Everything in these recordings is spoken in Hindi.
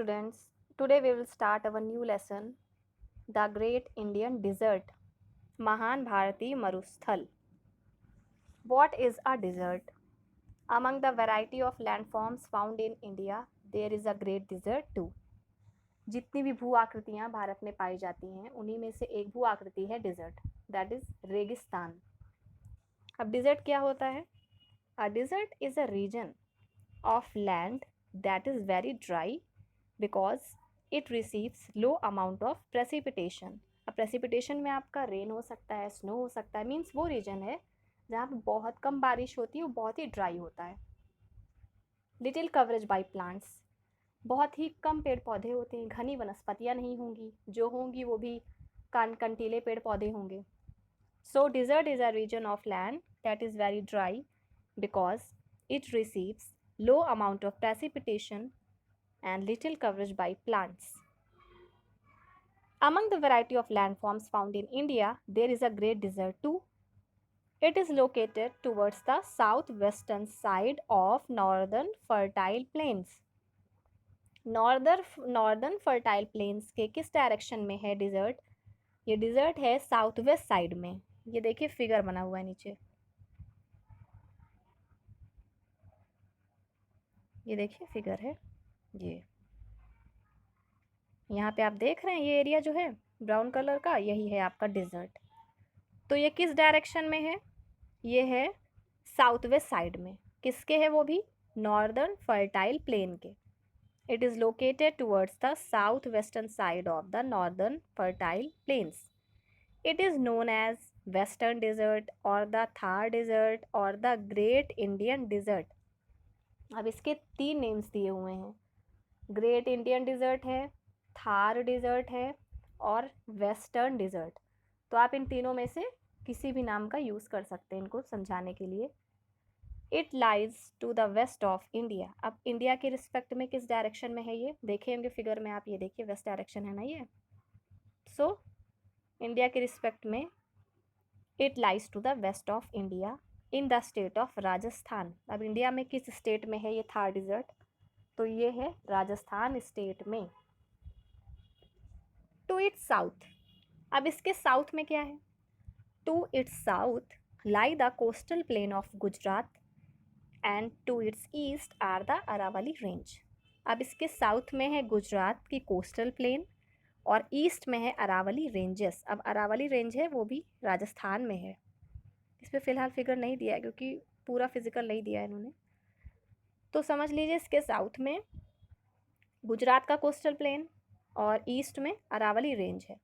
students. Today we will start our new lesson, The Great Indian Desert, महान भारतीय मरुस्थल. What is a desert? Among the variety of landforms found in India, there is a great desert too. जितनी भी भू आकृतियाँ भारत में पाई जाती हैं उन्हीं में से एक भू आकृति है डिजर्ट, दैट इज रेगिस्तान. अब डिजर्ट क्या होता है? A desert is a region of land that is very dry because it receives low amount of precipitation. अब प्रेसिपिटेशन में आपका रेन हो सकता है, स्नो हो सकता है, मीन्स वो रीजन है जहाँ पर बहुत कम बारिश होती है, वो बहुत ही ड्राई होता है. लिटिल कवरेज बाय प्लांट्स, बहुत ही कम पेड़ पौधे होते हैं, घनी वनस्पतियाँ नहीं होंगी, जो होंगी वो भी कंटीले पेड़ पौधे होंगे. So desert is a region of land that is very dry because it receives low amount of precipitation and little coverage by plants. Among the variety of landforms found in India, there is a great desert too. It is located towards the southwestern side of northern fertile plains. Northern fertile planes के किस डायरेक्शन में है डिजर्ट? ये डिजर्ट है साउथ वेस्ट साइड में. ये देखिए फिगर बना हुआ है नीचे, ये देखिए फिगर है ये. यहाँ पे आप देख रहे हैं ये एरिया जो है ब्राउन कलर का, यही है आपका डिजर्ट. तो ये किस डायरेक्शन में है? ये है साउथ वेस्ट साइड में. किसके है वो भी? नॉर्दर्न फर्टाइल प्लेन के. It is located towards the south western side of the northern fertile plains. It is known as western desert और द थार डिजर्ट और द ग्रेट इंडियन डिजर्ट. अब इसके 3 नेम्स दिए हुए हैं. ग्रेट इंडियन डिजर्ट है, थार डिजर्ट है और वेस्टर्न डिजर्ट. तो आप इन तीनों में से किसी भी नाम का यूज़ कर सकते हैं इनको समझाने के लिए. It lies to the west of India. अब इंडिया के रिस्पेक्ट में किस डायरेक्शन में है ये देखे होंगे फिगर में आप, ये देखिए वेस्ट डायरेक्शन है ना ये. सो इंडिया के रिस्पेक्ट में it lies to the west of India in the state of Rajasthan. अब इंडिया में किस स्टेट में है ये थार डिजर्ट? तो ये है राजस्थान स्टेट में. टू इट्स साउथ, अब इसके साउथ में क्या है? To its south lie the coastal plain of Gujarat and to its east are the Aravalli range. अब इसके साउथ में है गुजरात की कोस्टल प्लेन और ईस्ट में है अरावली रेंजेस. अब अरावली रेंज है वो भी राजस्थान में है. इस पर फिलहाल फिगर नहीं दिया है क्योंकि पूरा फिजिकल नहीं दिया है इन्होंने. तो समझ लीजिए इसके साउथ में गुजरात का कोस्टल प्लेन और ईस्ट में अरावली रेंज है.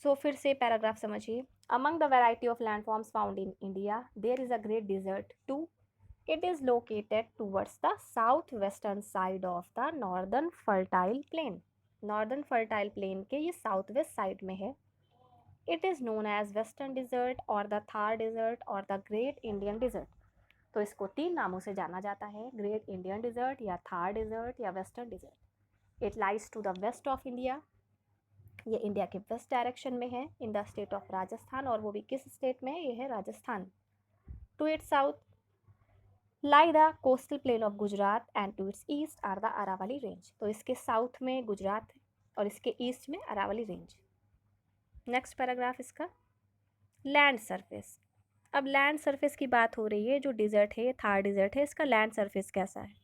सो फिर से पैराग्राफ समझिए. Among the variety of landforms found in India there is a great desert too. It is located towards the south western side of the northern fertile plain. Northern fertile plain के ये साउथ वेस्ट साइड में है. It is known as western desert और द थार डिजर्ट और द ग्रेट इंडियन डिजर्ट. तो इसको 3 नामों से जाना जाता है, ग्रेट इंडियन डिजर्ट या थार डिजर्ट या western desert. It lies to the west of India, ये इंडिया के वेस्ट डायरेक्शन में है in the state of Rajasthan. और वो भी किस स्टेट में है? ये है Rajasthan. To its south lie the coastal plain of Gujarat and to its east are the Aravalli range. तो इसके साउथ में गुजरात है और इसके ईस्ट में अरावली रेंज. नेक्स्ट पैराग्राफ इसका लैंड सरफेस. अब लैंड सरफेस की बात हो रही है. जो डिजर्ट है, थार डिजर्ट है, इसका लैंड सरफेस कैसा है?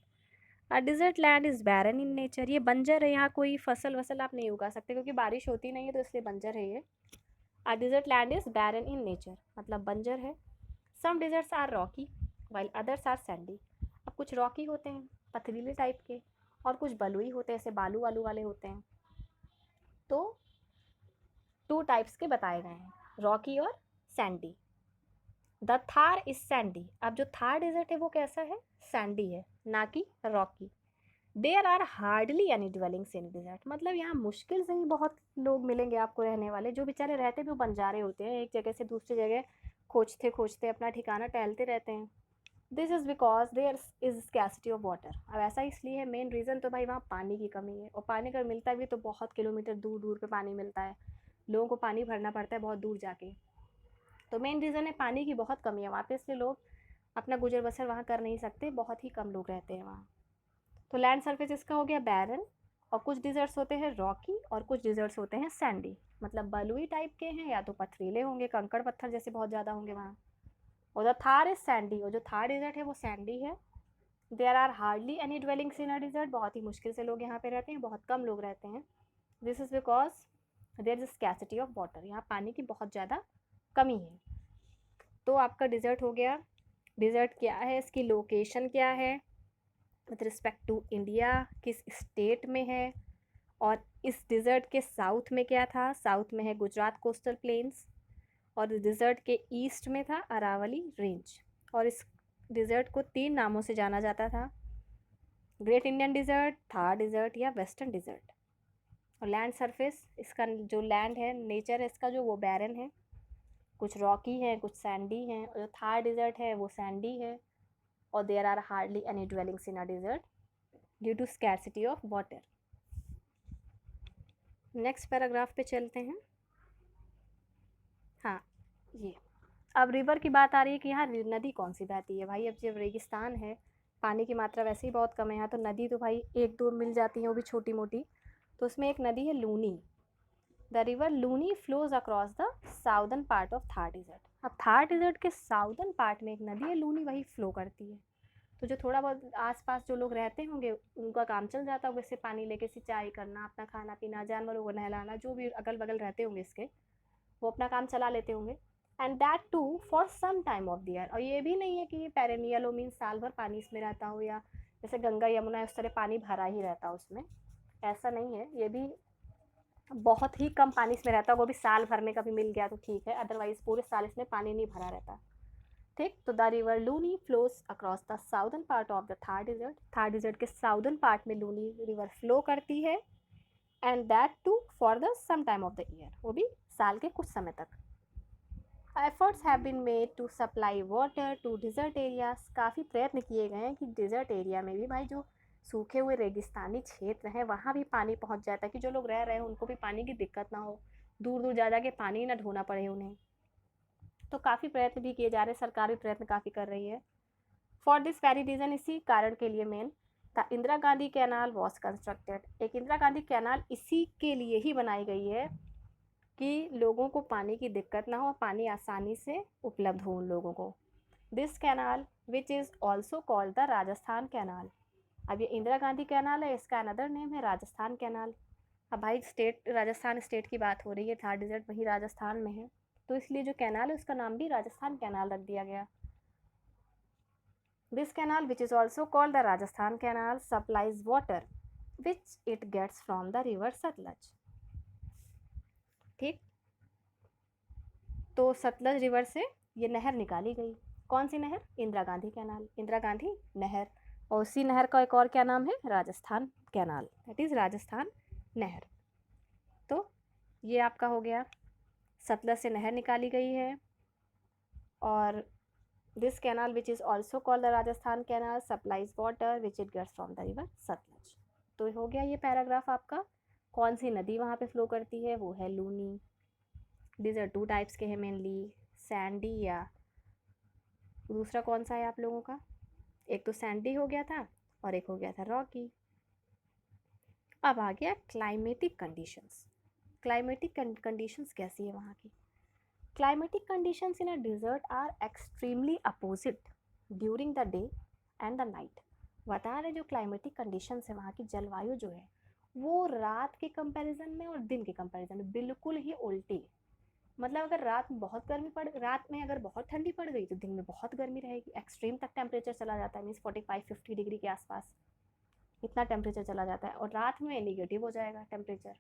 A desert land is barren in nature. ये बंजर है, यहाँ कोई फसल वसल आप नहीं उगा सकते क्योंकि बारिश होती नहीं है, तो इसलिए बंजर है ये. A desert land is barren in nature मतलब बंजर है. Some deserts are rocky while others are sandy. अब कुछ रॉकी होते हैं पथरीले टाइप के और कुछ बलुई होते हैं, ऐसे बालू वालू वाले होते हैं. तो 2 टाइप्स के बताए गए हैं, रॉकी और Sandy. The Thar is Sandy. अब जो थार डेजर्ट है वो कैसा है? सैंडी है, ना कि rocky. There are hardly any dwellings in desert. मतलब यहाँ मुश्किल से ही बहुत लोग मिलेंगे आपको रहने वाले. जो बेचारे रहते भी वो बंजारे होते हैं, एक जगह से दूसरी जगह खोजते खोजते अपना ठिकाना टहलते रहते हैं. This is because there is scarcity of water. अब ऐसा इसलिए है, मेन रीज़न तो भाई वहाँ पानी की कमी है. और पानी अगर मिलता भी तो बहुत किलोमीटर दूर दूर पे पानी मिलता है, लोगों को पानी भरना पड़ता है बहुत दूर जाके. तो मेन रीज़न है पानी की बहुत कमी है वहाँ पे, इसलिए लोग अपना गुजर बसर वहाँ कर नहीं सकते, बहुत ही कम लोग रहते हैं वहाँ. तो लैंड सरफेस इसका हो गया बैरन, और कुछ डिजर्ट्स होते हैं रॉकी और कुछ डिजर्ट्स होते हैं सैंडी, मतलब बलुई टाइप के हैं या तो पथरीले होंगे, कंकड़ पत्थर जैसे बहुत ज़्यादा होंगे वहाँ। और द थार इज सैंडी, और जो थार डिजर्ट है वो सैंडी है। There are hardly any dwellings in a desert, बहुत ही मुश्किल से लोग यहाँ पे रहते हैं, बहुत कम लोग रहते हैं। This is because there is scarcity of water, यहाँ पानी की बहुत ज़्यादा कमी है। तो आपका डिजर्ट हो गया। डिजर्ट क्या है, इसकी लोकेशन क्या है विथ रिस्पेक्ट टू इंडिया, किस स्टेट में है, और इस डिज़र्ट के साउथ में क्या था, साउथ में है गुजरात कोस्टल प्लेन्स, और इस डिज़र्ट के ईस्ट में था अरावली रेंज। और इस डिज़र्ट को 3 नामों से जाना जाता था, great Indian desert, Thar desert या वेस्टर्न डिज़र्ट। और लैंड सरफेस, इसका जो लैंड है, नेचर है इसका जो, वो बैरन है, कुछ रॉकी है कुछ सैंडी हैं, और जो थार डिज़र्ट है वो सैंडी है। और there are hardly any dwellings in a desert due to scarcity of water. Next paragraph पे चलते हैं। हाँ, ये अब रिवर की बात आ रही है कि यहाँ नदी कौन सी बहती है। भाई अब जब रेगिस्तान है, पानी की मात्रा वैसे ही बहुत कम है यहाँ, तो नदी तो भाई एक दो मिल जाती है, वो भी छोटी मोटी। तो उसमें एक नदी है Luni. The river Luni flows across the southern part of Thar desert. अब थार डिजर्ट के साउदर्न पार्ट में एक नदी है लूनी, वही फ्लो करती है। तो जो थोड़ा बहुत आसपास जो लोग रहते होंगे उनका काम चल जाता होगा इससे पानी लेके सिंचाई करना, अपना खाना पीना, जानवरों को नहलाना, जो भी अगल बगल रहते होंगे इसके, वो अपना काम चला लेते होंगे। And that too for some time of the year. और ये भी नहीं है कि ये पेरेनियल हो, मीन साल भर पानी इसमें रहता हो, या जैसे गंगा यमुना उस तरह पानी भरा ही रहता हो उसमें, ऐसा नहीं है। ये भी बहुत ही कम पानी इसमें रहता है, वो भी साल भर में कभी मिल गया तो ठीक है, अदरवाइज पूरे साल इसमें पानी नहीं भरा रहता। ठीक, तो the river Luni flows across the southern part of the Thar desert. Thar desert के साउदर्न पार्ट में लूनी रिवर फ्लो करती है, and that too for the some time of the year, वो भी साल के कुछ समय तक। Efforts have been made to supply water to desert areas. काफ़ी प्रयत्न किए गए हैं कि डिजर्ट एरिया में भी, भाई जो सूखे हुए रेगिस्तानी क्षेत्र हैं वहाँ भी पानी पहुँच जाता है, कि जो लोग रह रहे हैं उनको भी पानी की दिक्कत ना हो, दूर दूर जा के पानी ना ढोना पड़े उन्हें। तो काफ़ी प्रयत्न भी किए जा रहे हैं, सरकार भी प्रयत्न काफ़ी कर रही है। फॉर दिस वेरी रीज़न, इसी कारण के लिए main, the Indira Gandhi canal was constructed. एक इंदिरा गांधी कैनाल इसी के लिए ही बनाई गई है कि लोगों को पानी की दिक्कत ना हो, पानी आसानी से उपलब्ध हो उन लोगों को। This canal which is also called the Rajasthan canal. अब ये इंदिरा गांधी कैनाल है, इसका अनदर नेम है राजस्थान कैनाल। अब भाई स्टेट, राजस्थान स्टेट की बात हो रही है, थार डिजर्ट वही राजस्थान में है, तो इसलिए जो कैनाल है उसका नाम भी राजस्थान कैनाल रख दिया गया। This canal which is also called the Rajasthan canal supplies water which it gets from the river Sutlej. ठीक, तो सतलज रिवर से ये नहर निकाली गई। कौन सी नहर? इंदिरा गांधी कैनाल, इंदिरा गांधी नहर। और उसी नहर का एक और क्या नाम है? Rajasthan canal, that is Rajasthan नहर। तो ये आपका हो गया, सतलज से नहर निकाली गई है, और this canal which is also called the Rajasthan canal supplies water which it gets from the river Sutlej. तो हो गया ये पैराग्राफ आपका। कौन सी नदी वहाँ पे फ्लो करती है? वो है लूनी। डिजर्ट 2 टाइप्स के हैं मेनली, सैंडी या दूसरा कौन सा है आप लोगों का? एक तो सैंडी हो गया था और एक हो गया था रॉकी। अब आ गया क्लाइमेटिक कंडीशंस। क्लाइमेटिक कंडीशंस कैसी है वहाँ की? Climatic conditions in a desert are extremely opposite during the day and the night. बता रहे जो क्लाइमेटिक कंडीशंस है वहाँ की, जलवायु जो है वो रात के कंपैरिजन में और दिन के कंपैरिजन में बिल्कुल ही उल्टी। मतलब अगर रात में अगर बहुत ठंडी पड़ गई तो दिन में बहुत गर्मी रहेगी, एक्सट्रीम तक टेम्परेचर चला जाता है, मीन्स 45-50 डिग्री के आसपास इतना टेम्परेचर चला जाता है, और रात में नेगेटिव हो जाएगा टेम्परेचर।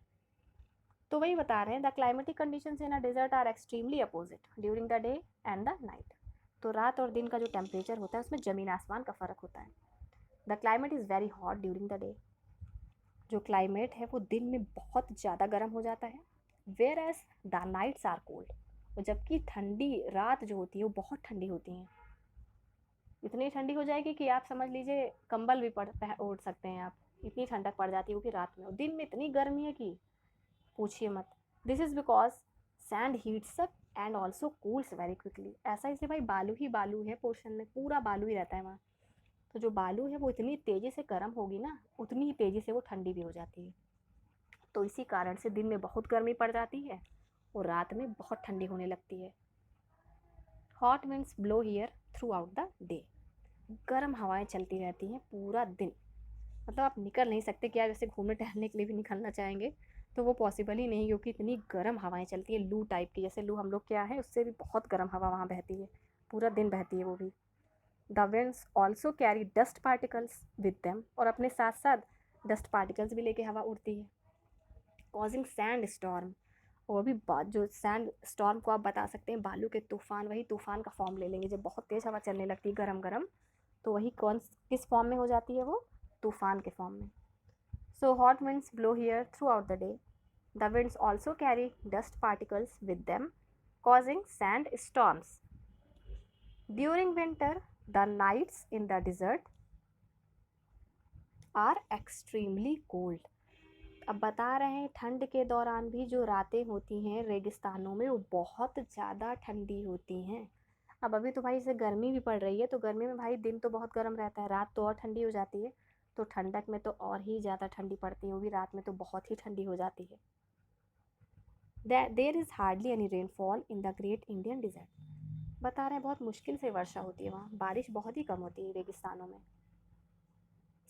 तो वही बता रहे हैं, the climatic conditions in a desert are extremely opposite during the day and the night. तो रात और दिन का जो टेम्परेचर होता है उसमें ज़मीन आसमान का फ़र्क होता है। The climate is very hot during the day. जो क्लाइमेट है वो दिन में बहुत ज़्यादा गर्म हो जाता है, whereas the nights are cold. और जबकि ठंडी रात जो होती है वो बहुत ठंडी होती हैं, इतनी ठंडी हो जाएगी कि आप समझ लीजिए कंबल भी ओढ़ सकते हैं आप, इतनी ठंडक पड़ जाती है कि रात में। और दिन में इतनी गर्मी है कि पूछिए मत। This is because sand heats up and also cools very quickly. ऐसा इसलिए भाई बालू ही बालू है पोर्शन में, पूरा बालू ही रहता है वहाँ, तो जो बालू है वो इतनी तेज़ी से गर्म होगी ना, उतनी ही तेज़ी से वो ठंडी भी हो जाती है। तो इसी कारण से दिन में बहुत गर्मी पड़ जाती है और रात में बहुत ठंडी होने लगती है। Hot winds blow here through out the day. गर्म हवाएं चलती रहती हैं पूरा दिन। मतलब आप निकल नहीं सकते कि आप जैसे घूमने टहलने के लिए भी निकलना चाहेंगे तो वो पॉसिबल ही नहीं, क्योंकि इतनी गर्म हवाएं चलती है, लू टाइप की। जैसे लू हम लोग क्या है, उससे भी बहुत गर्म हवा वहाँ बहती है, पूरा दिन बहती है वो भी। The winds also carry dust particles with them, और अपने साथ साथ डस्ट पार्टिकल्स भी लेके हवा उड़ती है। कॉजिंग सैंड स्टॉर्म, और भी बात, जो सैंड स्टॉर्म को आप बता सकते हैं बालू के तूफान, वही तूफान का फॉर्म ले लेंगे। जब बहुत तेज़ हवा चलने लगती है गरम गरम, तो वही कौन किस फॉर्म में हो जाती है, वो तूफान के फॉर्म में। So hot winds blow here throughout the day. The winds also carry dust particles with them, causing sand storms. During winter, the nights in the desert are extremely cold. अब बता रहे हैं ठंड के दौरान भी जो रातें होती हैं रेगिस्तानों में वो बहुत ज़्यादा ठंडी होती हैं। अब अभी तो भाई इसे गर्मी भी पड़ रही है, तो गर्मी में भाई दिन तो बहुत गर्म रहता है, रात तो और ठंडी हो जाती है। तो ठंडक में तो और ही ज़्यादा ठंडी पड़ती है, वो भी रात में तो बहुत ही ठंडी हो जाती है। There is hardly any rainfall in the great Indian desert. बता रहे हैं बहुत मुश्किल से वर्षा होती है वहाँ, बारिश बहुत ही कम होती है रेगिस्तानों में।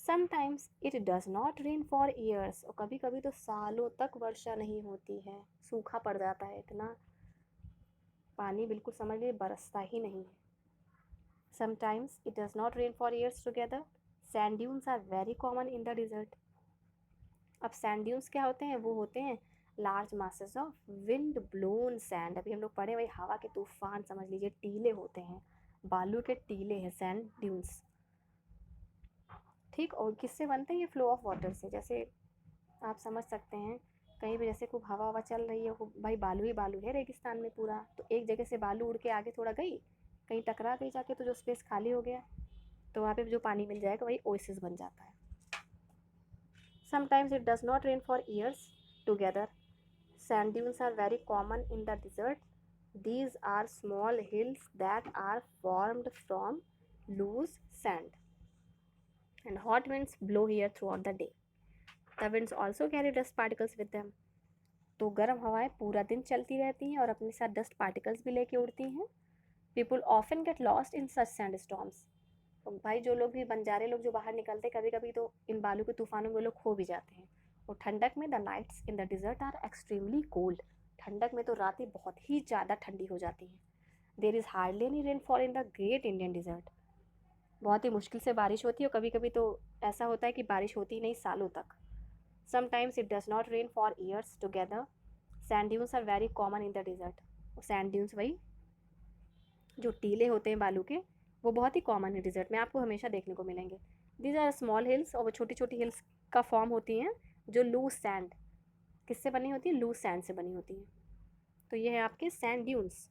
Sometimes it does not rain for years, और कभी कभी तो सालों तक वर्षा नहीं होती है, सूखा पड़ जाता है, इतना पानी बिल्कुल समझ लीजिए बरसता ही नहीं है। Sometimes it does not rain for years together. Sand dunes are very common in the desert. अब सैंड ड्यून्स क्या होते हैं, वो होते हैं large masses of wind blown sand. अभी हम लोग पढ़े वही हवा के तूफान, समझ लीजिए टीले होते हैं, बालू के टीले हैं सैंड ड्यून्स। ठीक, और किससे बनते हैं ये, फ्लो ऑफ वाटर से। जैसे आप समझ सकते हैं कहीं भी जैसे खूब हवा हवा चल रही है, खूब भाई बालू ही बालू है रेगिस्तान में पूरा, तो एक जगह से बालू उड़ के आगे थोड़ा गई, कहीं टकरा गई जाके, तो जो स्पेस खाली हो गया तो वहाँ पे जो पानी मिल जाएगा वही ओएसिस बन जाता है। Sometimes it does not rain for years together. Sand dunes are very common in the desert. These are small hills that are formed from loose sand. And hot winds blow here throughout the day. The winds also carry dust particles with them. तो गर्म हवाएं पूरा दिन चलती रहती हैं और अपने साथ डस्ट पार्टिकल्स भी लेके उड़ती हैं। People often get lost in such sand storms. तो भाई जो लोग भी बंजारे लोग जो बाहर निकलते कभी कभी तो इन बालू के तूफानों में वो लोग खो भी जाते हैं। और ठंडक में the nights in the desert are extremely cold. ठंडक में तो रातें बहुत ही ज़्यादा ठंडी हो जाती हैं। There is hardly any rainfall in the great Indian desert. बहुत ही मुश्किल से बारिश होती है, और कभी कभी तो ऐसा होता है कि बारिश होती ही नहीं सालों तक। Sometimes it does not rain for years together. Sand dunes are very common in the desert. Sand dunes वही जो टीले होते हैं बालू के, वो बहुत ही कॉमन है डिजर्ट में, आपको हमेशा देखने को मिलेंगे। दीज आर स्मॉल हिल्स, और वो छोटी छोटी हिल्स का फॉर्म होती हैं जो लूज सैंड, किससे बनी होती है, लूज सैंड से बनी होती हैं। तो ये है आपके सैंड ड्यून्स।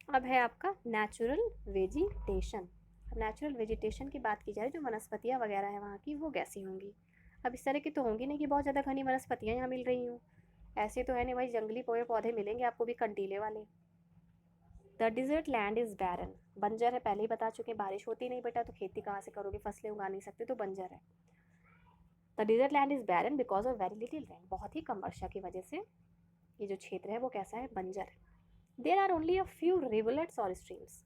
अब है आपका नेचुरल वेजिटेशन। अब नेचुरल वेजिटेशन की बात की जाए, जो वनस्पतियाँ वगैरह है वहाँ की, वो कैसी होंगी। अब इस तरह की तो होंगी नहीं कि बहुत ज़्यादा घनी वनस्पतियाँ यहाँ मिल रही हों, ऐसे तो है नहीं भाई, जंगली पेड़ पौधे मिलेंगे आपको भी कंटीले वाले। द डिजर्ट लैंड इज़ बैरन, बंजर है, पहले ही बता चुके, बारिश होती नहीं बेटा तो खेती कहाँ से करोगे, फसलें उगा नहीं सकते, तो बंजर है। The desert land is barren because of very little rain, बहुत ही कम वर्षा की वजह से ये जो क्षेत्र है वो कैसा है, बंजर है। There are only a few rivulets और स्ट्रीम्स,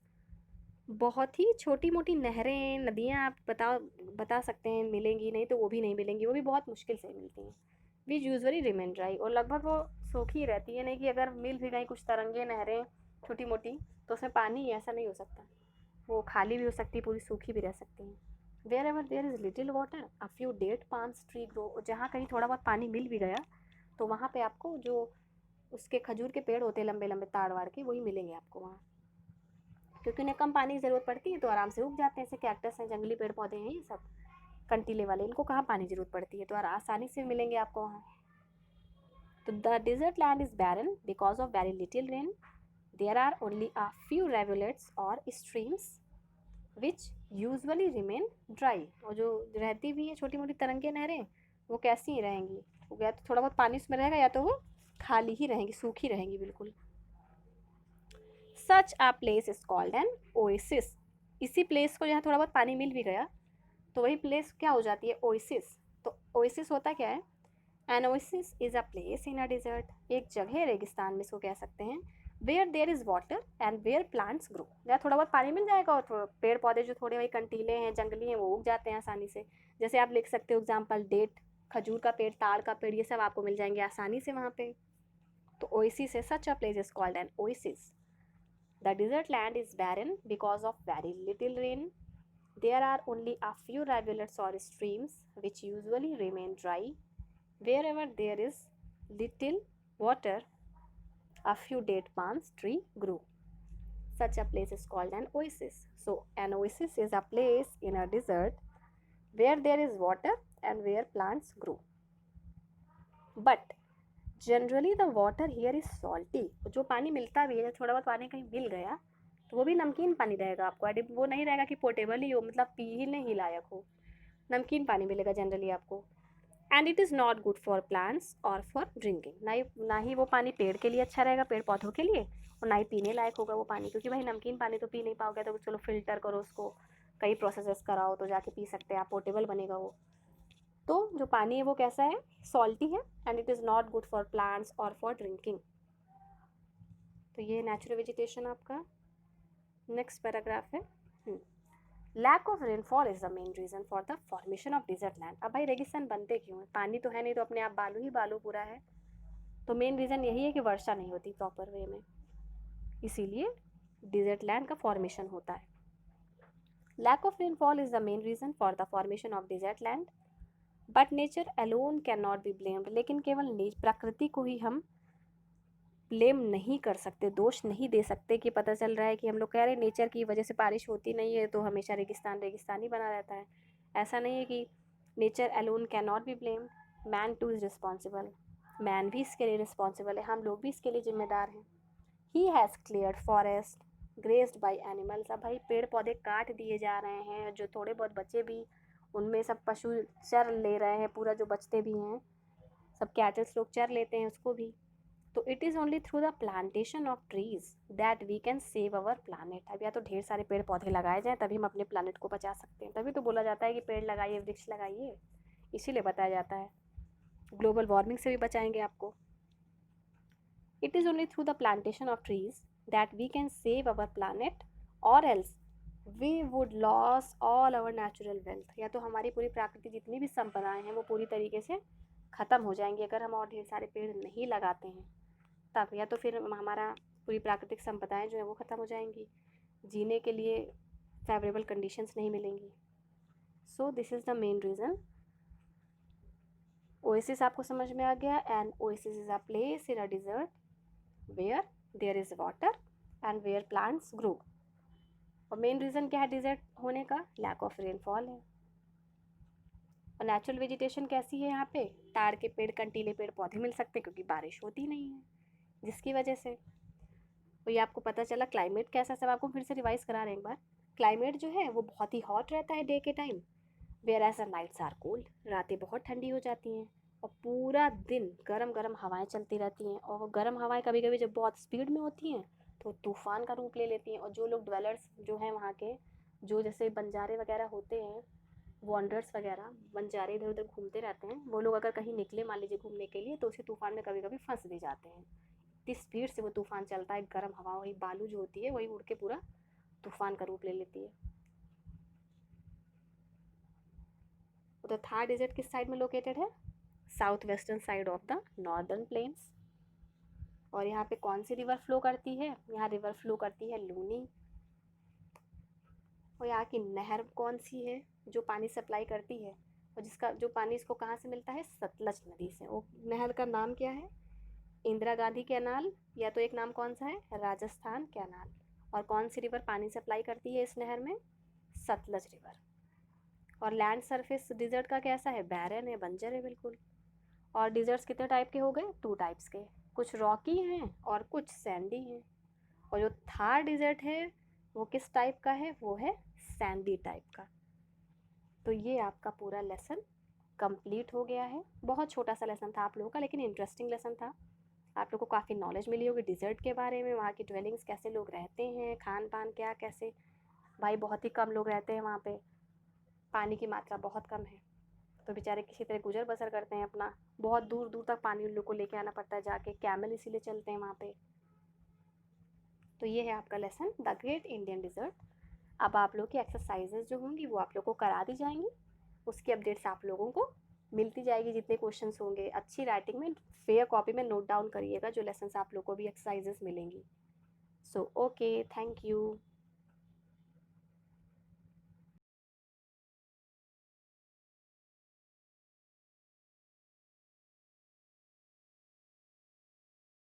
बहुत ही छोटी मोटी नहरें नदियाँ आप बता सकते हैं मिलेंगी, नहीं तो वो भी नहीं मिलेंगी, वो भी बहुत मुश्किल से मिलती हैं। वी यूजली रिमेन ड्राई, और लगभग वो सूखी रहती है, नहीं कि अगर मिल भी गई कुछ तरंगे नहरें छोटी मोटी तो उसमें पानी ऐसा नहीं हो सकता, वो खाली भी हो सकती है, पूरी सूखी भी रह सकती हैं। Wherever there is little water a few date palms tree grow, और जहाँ कहीं थोड़ा बहुत पानी मिल भी गया तो वहाँ पे आपको जो उसके खजूर के पेड़ होते हैं लंबे लंबे ताड़ वाड़ के, वही मिलेंगे आपको वहाँ, क्योंकि उन्हें कम पानी की ज़रूरत पड़ती है तो आराम से उग जाते हैं। जैसे कैक्टस हैं, जंगली पेड़ पौधे हैं, ये सब कंटीले वाले, इनको कहाँ पानी की ज़रूरत पड़ती है, तो आसानी से मिलेंगे आपको वहाँ। तो the desert land is barren because of very little rain. There are only a few rivulets और streams which usually remain dry, और जो रहती भी हैं छोटी मोटी तरंगे नहरें वो कैसी ही रहेंगी, वो या तो थोड़ा बहुत पानी उसमें रहेगा या तो वो खाली ही रहेंगी, सूखी रहेंगी बिल्कुल। Such a place is called an oasis. इसी प्लेस को जहाँ थोड़ा बहुत पानी मिल भी गया तो वही प्लेस क्या हो जाती है, ओएसिस। तो ओएसिस होता क्या है, an oasis is a place in a desert, एक जगह रेगिस्तान में इसको कह सकते हैं, where there is water and where plants grow, जहाँ थोड़ा बहुत पानी मिल जाएगा और पेड़ पौधे जो थोड़े वही कंटीले हैं, जंगली हैं, वो उग जाते हैं आसानी से। जैसे आप लिख सकते हो एग्जाम्पल, डेट, खजूर का पेड़, ताड़ का पेड़, ये सब आपको मिल जाएंगे आसानी से वहाँ पे। तो ओएसिस है, such a place is called an oasis. The desert land is barren because of very little rain. There are only a few rivulets or streams which usually remain dry. Wherever there is little water, a few date palms tree grew. Such a place is called an oasis. So an oasis is a place in a desert where there is water and where plants grow. But generally the water here is salty, जो पानी मिलता भी है, थोड़ा बहुत पानी कहीं मिल गया तो वो भी नमकीन पानी रहेगा आपको, वो नहीं रहेगा कि पोर्टेबल ही हो, मतलब पीने ही लायक हो। नमकीन पानी मिलेगा जनरली आपको। And it is not good for plants और फॉर ड्रिंकिंग, ना ही वो पानी पेड़ के लिए अच्छा रहेगा, पेड़ पौधों के लिए, और ना ही पीने लायक होगा वो पानी, क्योंकि भाई नमकीन पानी तो पी नहीं पाओगे, तो चलो फिल्टर करो उसको, कई प्रोसेसेस कराओ तो जाके पी सकते हैं आप, पोर्टेबल बनेगा वो। तो जो पानी है वो कैसा है, सॉल्टी है, and it is not good for plants और फॉर ड्रिंकिंग। तो ये नेचुरल वेजिटेशन आपका। नेक्स्ट पैराग्राफ है, lack of rainfall is the main reason for the formation of desert land. अब भाई रेगिस्तान बनते क्यों है, पानी तो है नहीं, तो अपने आप बालू ही बालू पूरा है, तो मेन रीज़न यही है कि वर्षा नहीं होती प्रॉपर वे में, इसीलिए डिजर्ट लैंड का फॉर्मेशन होता है। Lack of rainfall is the main reason for the formation of desert land, but nature alone can not be blamed. लेकिन केवल प्रकृति को ही हम ब्लेम नहीं कर सकते, दोष नहीं दे सकते कि पता चल रहा है कि हम लोग कह रहे हैं नेचर की वजह से बारिश होती नहीं है तो हमेशा रेगिस्तान रेगिस्तान ही बना रहता है। ऐसा नहीं है कि nature alone can not be blamed, man two is responsible, man भी इसके लिए रिस्पॉन्सिबल है, हम लोग भी इसके लिए जिम्मेदार हैं। He has cleared forest graced by animals. अब भाई पेड़ पौधे काट दिए जा रहे हैं, जो थोड़े बहुत बचे भी उनमें सब पशु चर ले रहे हैं, पूरा जो बचते भी हैं सब कैटल्स लोग चर लेते हैं उसको भी। तो it is only through the plantation of trees that we can save our planet. अब या तो ढेर सारे पेड़ पौधे लगाए जाएँ तभी हम अपने प्लानट को बचा सकते हैं, तभी तो बोला जाता है कि पेड़ लगाइए, वृक्ष लगाइए, इसीलिए बताया जाता है। ग्लोबल वार्मिंग से भी बचाएंगे आपको। It is only through the plantation of trees that we can save our planet, और else we would loss all our natural wealth. या तो हमारी पूरी प्राकृतिक जितनी भी संपदाएं हैं वो पूरी तरीके से ख़त्म हो जाएंगी अगर हम और ढेर सारे पेड़ नहीं लगाते हैं तब, या तो फिर हमारा पूरी प्राकृतिक संपदाएं जो है वो ख़त्म हो जाएंगी, जीने के लिए फेवरेबल कंडीशंस नहीं मिलेंगी। So this is the main reason. Oasis आपको समझ में आ गया, and oasis is a place in a desert where there is water and where plants grow. और मेन रीज़न क्या है डिजर्ट होने का, लैक ऑफ रेनफॉल है। और नेचुरल वेजिटेशन कैसी है यहाँ पे, ताड़ के पेड़, कंटीले पेड़ पौधे मिल सकते हैं क्योंकि बारिश होती नहीं है, जिसकी वजह से। तो ये आपको पता चला क्लाइमेट कैसा, सब आपको फिर से रिवाइज करा रहे हैं एक बार। क्लाइमेट जो है वो बहुत ही हॉट रहता है डे के time, whereas a nights are cold, रातें बहुत ठंडी हो जाती हैं, और पूरा दिन गरम गरम हवाएं चलती रहती हैं, और वो गर्म हवाएं कभी कभी जब बहुत स्पीड में होती हैं तो तूफ़ान का रूप ले लेती हैं। और जो लोग ड्वेलर्स जो हैं वहाँ के, जो जैसे बंजारे वगैरह होते हैं, वॉन्डर्स वगैरह, बंजारे इधर उधर घूमते रहते हैं, वो लोग अगर कहीं निकले मान लीजिए घूमने के लिए तो उसे तूफ़ान में कभी कभी फंस भी जाते हैं। इतनी स्पीड से वो तूफ़ान चलता है, गर्म हवा, वही बालू जो होती है वही उड़ के पूरा तूफ़ान का रूप ले लेती है। तो थार डेजर्ट किस साइड में लोकेटेड है, south western side of the northern plains. और यहाँ पे कौन सी रिवर फ्लो करती है, यहाँ रिवर फ्लो करती है लूनी। और यहाँ की नहर कौन सी है जो पानी सप्लाई करती है, और जिसका जो पानी इसको कहाँ से मिलता है, सतलज नदी से। वो नहर का नाम क्या है, इंदिरा गांधी कैनाल, या तो एक नाम कौन सा है, राजस्थान कैनाल। और कौन सी रिवर पानी सप्लाई करती है इस नहर में, सतलज रिवर। और लैंड सरफेस डिजर्ट का कैसा है, बैरन है, बंजर है बिल्कुल। और डिजर्ट्स कितने टाइप के हो गए, 2 टाइप्स के, कुछ रॉकी हैं और कुछ सैंडी हैं। और जो थार डिजर्ट है वो किस टाइप का है, वो है सैंडी टाइप का। तो ये आपका पूरा लेसन कंप्लीट हो गया है। बहुत छोटा सा लेसन था आप लोगों का, लेकिन इंटरेस्टिंग लेसन था। आप लोग को काफ़ी नॉलेज मिली होगी डिज़र्ट के बारे में, वहाँ की ड्वेलिंग्स कैसे लोग रहते हैं, खान पान क्या कैसे। भाई बहुत ही कम लोग रहते हैं वहाँ पे, पानी की मात्रा बहुत कम है, तो बेचारे किसी तरह गुजर बसर करते हैं अपना। बहुत दूर दूर तक पानी उन लोग को लेके आना पड़ता है जाके, कैमल इसीलिए चलते हैं वहाँ पे। तो ये है आपका lesson the great Indian desert. अब आप लोग की एक्सरसाइजेज जो होंगी वो आप लोग को करा दी जाएंगी, उसकी अपडेट्स आप लोगों को मिलती जाएगी। जितने क्वेश्चंस होंगे अच्छी राइटिंग में फेयर कॉपी में नोट डाउन करिएगा जो लेसन आप लोग को भी एक्सरसाइजेस मिलेंगी। So okay, thank you.